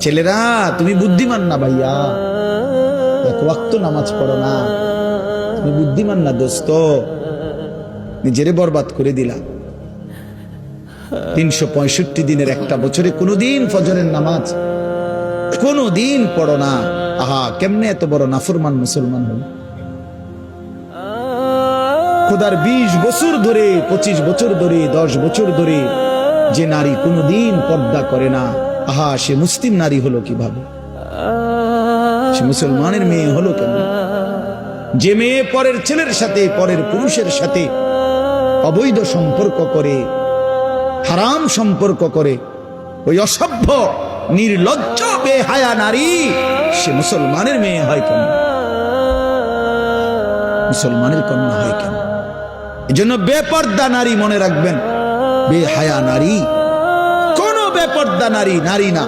ছেলেরা তুমি বুদ্ধিমান না ভাইয়া, এক ওয়াক্ত নামাজ পড়ো না, তুমি বুদ্ধিমান না দোস্ত, নিজেরে বরবাদ করে দিলা। 365 দিনের একটা বছরে কোনোদিন ফজরের নামাজ কোনোদিন পড়ো না। আহা, কেমনে এত বড় নাফরমান মুসলমান হল। খোদার 20 বছর ধরে, 25 বছর ধরে, 10 বছর ধরে যে নারী কোনোদিন পর্দা করে না, আহা, সে মুসলিম নারী হলো কিভাবে? সে মুসলমানের মেয়ে হলো কেন? যে মেয়ে পরের ছেলের সাথে, পরের পুরুষের সাথে অবৈধ সম্পর্ক করে, হারাম সম্পর্ক করে, ওই অসভ্য নির্লজ্জ বেহায়া নারী সে মুসলমানের মেয়ে হয় কেন? মুসলমানের কন্যা হয় কেন? এজন্য বেপর্দা নারী মনে রাখবেন, বেহায়া নারী, কোন বেপর্দা নারী নারী না।